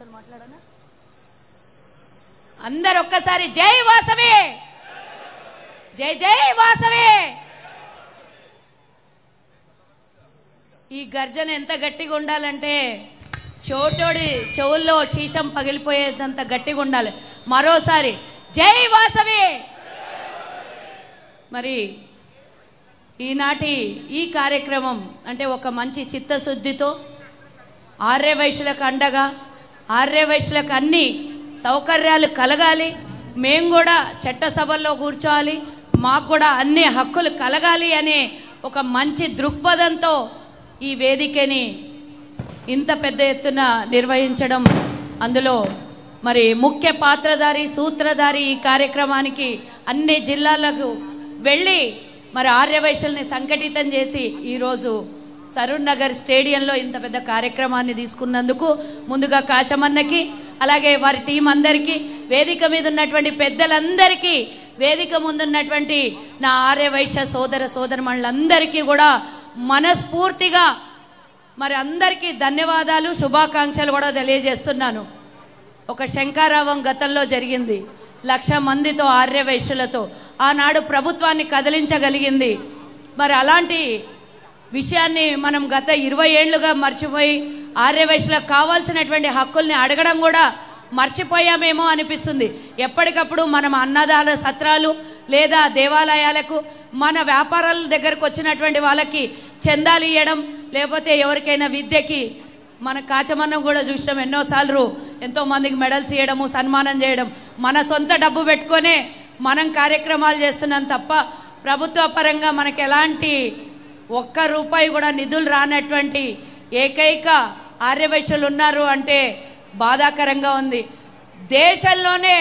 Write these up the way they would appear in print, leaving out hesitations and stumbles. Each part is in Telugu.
నిమిషాలు మాట్లాడనా? అందరు ఒక్కసారి జై వాసవి, జై జై వాసవి. ఈ గర్జన ఎంత గట్టిగా ఉండాలంటే చోటోడి చెవుల్లో శీషం పగిలిపోయేంత గట్టిగా ఉండాలి. మరోసారి జై వాసవి. మరి ఈనాటి ఈ కార్యక్రమం అంటే ఒక మంచి చిత్తశుద్ధితో ఆర్యవైశ్యులకు అండగా, ఆర్యవైశ్యులకు అన్ని సౌకర్యాలు కలగాలి, మేము కూడా చట్టసభల్లో కూర్చోవాలి, మాకు కూడా అన్ని హక్కులు కలగాలి అనే ఒక మంచి దృక్పథంతో ఈ వేదికని ఇంత పెద్ద ఎత్తున నిర్వహించడం, అందులో మరి ముఖ్య పాత్రధారి సూత్రధారి ఈ కార్యక్రమానికి అన్ని జిల్లాలకు వెళ్ళి మరి ఆర్యవైశ్యుల్ని సంఘటితం చేసి ఈరోజు సరూర్ నగర్ స్టేడియంలో ఇంత పెద్ద కార్యక్రమాన్ని తీసుకున్నందుకు ముందుగా కాచమన్నకి, అలాగే వారి టీం అందరికీ, వేదిక మీద ఉన్నటువంటి పెద్దలందరికీ, వేదిక ముందున్నటువంటి నా ఆర్యవైశ్య సోదర సోదరమణులందరికీ కూడా మనస్ఫూర్తిగా మరి అందరికీ ధన్యవాదాలు, శుభాకాంక్షలు కూడా తెలియజేస్తున్నాను. ఒక శంకారావం గతంలో జరిగింది 1,00,000 మందితో ఆర్యవైశ్యులతో, ఆనాడు ప్రభుత్వాన్ని కదిలించగలిగింది. మరి అలాంటి విషయాన్ని మనం గత 20 ఏళ్లుగా మర్చిపోయి ఆర్యవైశ్యులకు కావాల్సినటువంటి హక్కుల్ని అడగడం కూడా మర్చిపోయామేమో అనిపిస్తుంది. ఎప్పటికప్పుడు మనం అన్నదాన సత్రాలు లేదా దేవాలయాలకు, మన వ్యాపారాల దగ్గరకు వచ్చినటువంటి వాళ్ళకి చందాలు ఇవ్వడం, లేకపోతే ఎవరికైనా విద్యకి మన కాచమన్న కూడా చూసినాం ఎన్నోసార్లు ఎంతోమందికి మెడల్స్ ఇవ్వడము, సన్మానం చేయడం. మన సొంత డబ్బు పెట్టుకొనే మనం కార్యక్రమాలు చేస్తున్నాం తప్ప ప్రభుత్వ పరంగా మనకు ఎలాంటి ₹1 కూడా నిధులు రానటువంటి ఏకైక ఆర్యవైశ్యులు ఉన్నారు అంటే బాధాకరంగా ఉంది. దేశంలోనే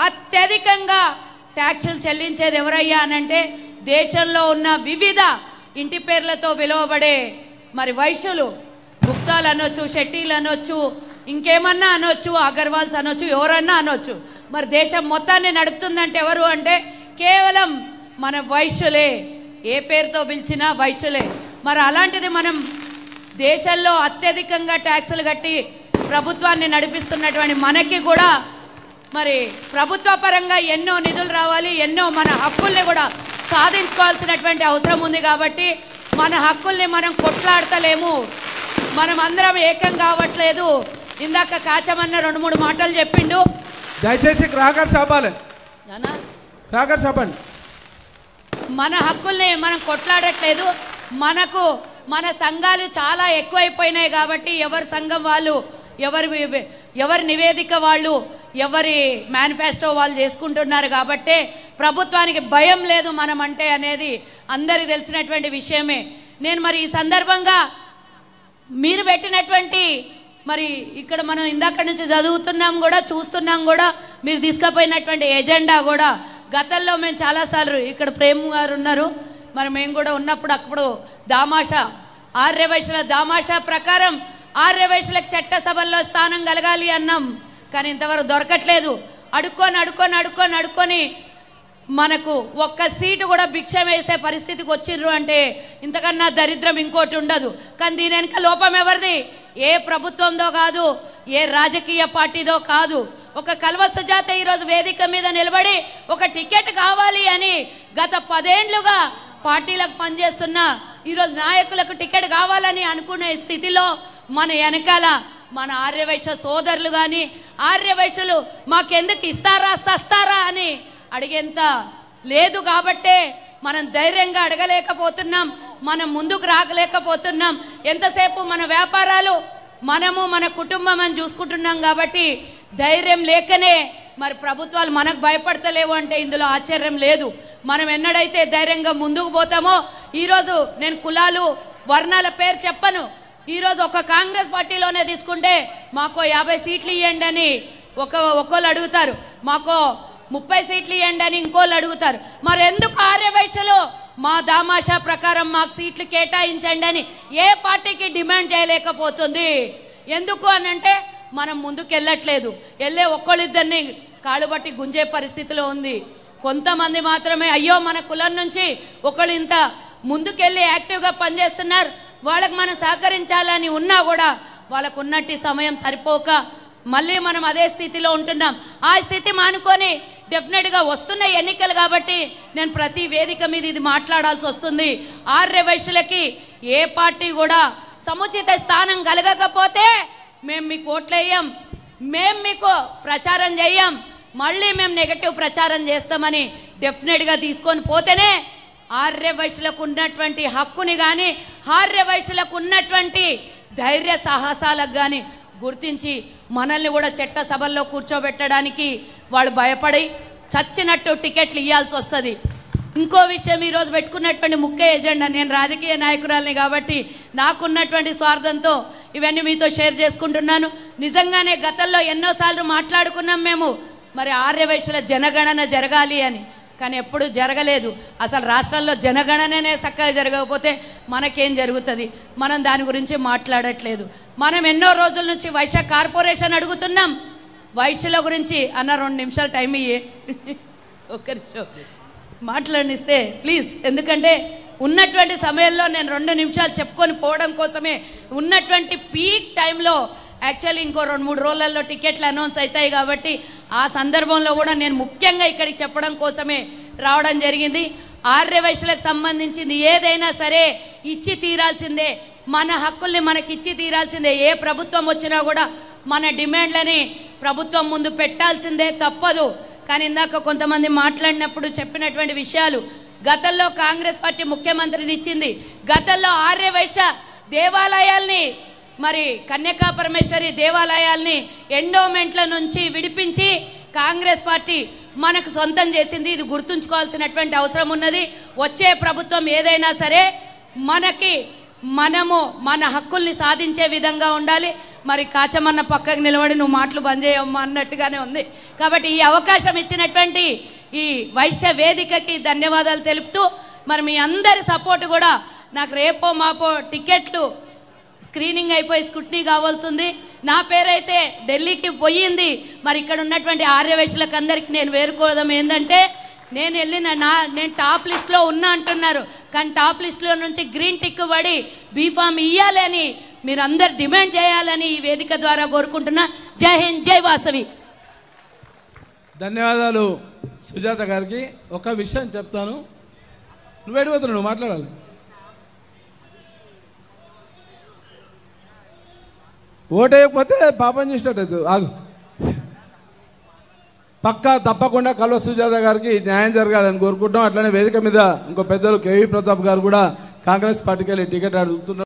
అత్యధికంగా ట్యాక్సులు చెల్లించేది ఎవరయ్యా అనంటే దేశంలో ఉన్న వివిధ ఇంటి పేర్లతో పిలువబడే మరి వైశ్యులు, గుప్తాలు అనొచ్చు, షెట్టీలు అనొచ్చు, ఇంకేమన్నా అనొచ్చు, అగర్వాల్స్ అనొచ్చు, ఎవరన్నా అనొచ్చు. మరి దేశం మొత్తాన్ని నడుపుతుందంటే ఎవరు అంటే కేవలం మన వైశ్యులే. ఏ పేరుతో పిలిచినా వైశ్యులే. మరి అలాంటిది మనం దేశంలో అత్యధికంగా ట్యాక్సులు కట్టి ప్రభుత్వాన్ని నడిపిస్తున్నటువంటి మనకి కూడా మరి ప్రభుత్వ పరంగా ఎన్నో నిధులు రావాలి, ఎన్నో మన హక్కుల్ని కూడా సాధించుకోవాల్సినటువంటి అవసరం ఉంది. కాబట్టి మన హక్కుల్ని మనం కొట్లాడతలేము, మనం అందరం ఏకం కావట్లేదు. ఇందాక కాచమన్న 2-3 మాటలు చెప్పిండు. దయచేసి మన హక్కుల్ని మనం కొట్లాడట్లేదు. మనకు మన సంఘాలు చాలా ఎక్కువైపోయినాయి కాబట్టి ఎవరి సంఘం వాళ్ళు, ఎవరి నివేదిక వాళ్ళు, ఎవరి మేనిఫెస్టో వాళ్ళు చేసుకుంటున్నారు. కాబట్టి ప్రభుత్వానికి భయం లేదు మనం అంటే అనేది అందరికీ తెలిసినటువంటి విషయమే. నేను మరి ఈ సందర్భంగా మీరు పెట్టినటువంటి మరి ఇక్కడ మనం ఇందాక నుంచి చదువుతున్నాం కూడా, చూస్తున్నాం కూడా, మీరు తీసుకుపోయినటువంటి ఎజెండా కూడా గతంలో మేము చాలాసార్లు ఇక్కడ ప్రేమ్ గారు ఉన్నారు, మరి మేము కూడా ఉన్నప్పుడు అప్పుడు దామాషా ఆర్యవైశ్యుల దామాషా ప్రకారం ఆర్యవైశ్యులకు చట్టసభల్లో స్థానం కలగాలి అన్నాం. కానీ ఇంతవరకు దొరకట్లేదు. అడుక్కొని మనకు 1 సీటు కూడా భిక్షం వేసే పరిస్థితికి వచ్చిర్రు అంటే ఇంతకన్నా దరిద్రం ఇంకోటి ఉండదు. కానీ దీని వెనుక లోపం ఎవరిది? ఏ ప్రభుత్వంతో కాదు, ఏ రాజకీయ పార్టీదో కాదు. ఒక కల్వ సుజాత ఈరోజు వేదిక మీద నిలబడి ఒక టికెట్ కావాలి అని గత 10 ఏళ్లుగా పార్టీలకు పనిచేస్తున్న ఈరోజు నాయకులకు టికెట్ కావాలని అనుకునే స్థితిలో మన వెనకాల మన ఆర్యవైశ్య సోదరులు కానీ, ఆర్యవైశ్యులు మాకెందుకు ఇస్తారా సస్తారా అని అడిగేంత లేదు. కాబట్టే మనం ధైర్యంగా అడగలేకపోతున్నాం, మనం ముందుకు రాగలేకపోతున్నాం. ఎంతసేపు మన వ్యాపారాలు మనము మన కుటుంబం అని చూసుకుంటున్నాం. కాబట్టి ధైర్యం లేకనే మరి ప్రభుత్వాలు మనకు భయపడతలేవు అంటే ఇందులో ఆశ్చర్యం లేదు. మనం ఎన్నడైతే ధైర్యంగా ముందుకు పోతామో, ఈరోజు నేను కులాలు వర్ణాల పేరు చెప్పను, ఈరోజు ఒక కాంగ్రెస్ పార్టీలోనే తీసుకుంటే మాకో 50 సీట్లు ఇవ్వండి అని ఒక్కోళ్ళు అడుగుతారు, మాకో 30 సీట్లు ఇవ్వండి అని ఇంకోళ్ళు అడుగుతారు. మరి ఎందుకు ఆర్యవైశ్యులు మా దామాషా ప్రకారం మాకు సీట్లు కేటాయించండి అని ఏ పార్టీకి డిమాండ్ చేయలేకపోతుంది? ఎందుకు అని అంటే మనం ముందుకు వెళ్ళట్లేదు. వెళ్ళే ఒక్కళ్ళిద్దరిని కాళ్ళు బట్టి గుంజే పరిస్థితిలో ఉంది. కొంతమంది మాత్రమే అయ్యో మన కులం నుంచి ఒకళ్ళు ఇంత ముందుకెళ్ళి యాక్టివ్గా పనిచేస్తున్నారు, వాళ్ళకి మనం సహకరించాలని ఉన్నా కూడా వాళ్ళకు ఉన్నట్టి సమయం సరిపోక మళ్ళీ మనం అదే స్థితిలో ఉంటున్నాం. ఆ స్థితి మానుకొని డెఫినెట్గా వస్తున్న ఎన్నికలు కాబట్టి నేను ప్రతి వేదిక మీద ఇది మాట్లాడాల్సి వస్తుంది. ఆర్య వైశ్యులకి ఏ పార్టీ కూడా సముచిత స్థానం కలగకపోతే మేము మీకు ఓట్లేయం, మేము మీకు ప్రచారం చేయం, మళ్ళీ మేము నెగటివ్ ప్రచారం చేస్తామని డెఫినెట్గా తీసుకొని పోతేనే ఆర్య వైశ్యులకు ఉన్నటువంటి హక్కుని కానీ ఆర్య వైశ్యులకు ఉన్నటువంటి ధైర్య సాహసాలకు కానీ గుర్తించి మనల్ని కూడా చట్ట సభల్లో కూర్చోబెట్టడానికి వాళ్ళు భయపడి చచ్చినట్టు టికెట్లు ఇవ్వాల్సి వస్తుంది. ఇంకో విషయం, ఈరోజు పెట్టుకున్నటువంటి ముఖ్య ఎజెండా, నేను రాజకీయ నాయకురాలిని కాబట్టి నాకున్నటువంటి స్వార్థంతో ఇవన్నీ మీతో షేర్ చేసుకుంటున్నాను. నిజంగానే గతంలో ఎన్నోసార్లు మాట్లాడుకున్నాం మేము, మరి ఆర్య వైశ్యుల జనగణన జరగాలి అని, కానీ ఎప్పుడు జరగలేదు. అసలు రాష్ట్రాల్లో జనగణననే చక్కగా జరగకపోతే మనకేం జరుగుతుంది? మనం దాని గురించి మాట్లాడట్లేదు. మనం ఎన్నో రోజుల నుంచి వైశ్య కార్పొరేషన్ అడుగుతున్నాం. వైశ్యుల గురించి అన్న 2 నిమిషాలు టైం ఇయ్యే, ఒక్క నిమిషం మాట్లాడిస్తే ప్లీజ్. ఎందుకంటే ఉన్నటువంటి సమయంలో నేను 2 నిమిషాలు చెప్పుకొని పోవడం కోసమే, ఉన్నటువంటి పీక్ టైంలో యాక్చువల్లీ ఇంకో 2-3 రోజులలో టికెట్లు అనౌన్స్ అవుతాయి కాబట్టి ఆ సందర్భంలో కూడా నేను ముఖ్యంగా ఇక్కడికి చెప్పడం కోసమే రావడం జరిగింది. ఆర్య వైశ్యులకు సంబంధించింది ఏదైనా సరే ఇచ్చి తీరాల్సిందే, మన హక్కుల్ని మనకిచ్చి తీరాల్సిందే. ఏ ప్రభుత్వం వచ్చినా కూడా మన డిమాండ్లని ప్రభుత్వం ముందు పెట్టాల్సిందే, తప్పదు. కానీ ఇందాక కొంతమంది మాట్లాడినప్పుడు చెప్పినటువంటి విషయాలు, గతంలో కాంగ్రెస్ పార్టీ ముఖ్యమంత్రిని ఇచ్చింది, గతంలో ఆర్య వైశ్య దేవాలయాల్ని మరి కన్యకా పరమేశ్వరి దేవాలయాల్ని ఎండోమెంట్ల నుంచి విడిపించి కాంగ్రెస్ పార్టీ మనకు సొంతం చేసింది. ఇది గుర్తుంచుకోవాల్సినటువంటి అవసరం ఉన్నది. వచ్చే ప్రభుత్వం ఏదైనా సరే మనము మన హక్కుల్ని సాధించే విధంగా ఉండాలి. మరి కాచమన్న పక్కకు నిలబడి నువ్వు మాటలు బంద్ చేయమ్మా అన్నట్టుగానే ఉంది. కాబట్టి ఈ అవకాశం ఇచ్చినటువంటి ఈ వైశ్య వేదికకి ధన్యవాదాలు తెలుపుతూ, మరి మీ అందరి సపోర్ట్ కూడా నాకు రేపో మాపో టికెట్లు స్క్రీనింగ్ అయిపోయి స్క్రూటినీ కావాల్సింది. నా పేరైతే ఢిల్లీకి పోయింది. మరి ఇక్కడ ఉన్నటువంటి ఆర్య వైశ్యులకు అందరికీ నేను వేరుకోవడం ఏంటంటే, నేను టాప్ లిస్ట్లో ఉన్నా అంటున్నారు, కానీ టాప్ లిస్ట్లో నుంచి గ్రీన్ టిక్ పడి బీఫామ్ ఇవ్వాలని మీరందరు డిమాండ్ చేయాలని ఈ వేదిక ద్వారా కోరుకుంటున్నా. జై హింద్, జై వాసవి. ధన్యవాదాలు సుజాత గారికి. ఒక విషయం చెప్తాను, నువ్వు ఎడిపోతున్నావు, నువ్వు మాట్లాడాలి. ఓటేయకపోతే పాపం చేసినట్టు ఆగు. తప్పకుండా కల్వ సుజాత గారికి న్యాయం జరగాలని కోరుకుంటాం. అట్లనే వేదిక మీద ఇంకో పెద్దలు కేవీ ప్రతాప్ గారు కూడా కాంగ్రెస్ పార్టీకి వెళ్ళి టికెట్ అడుగుతున్నారు.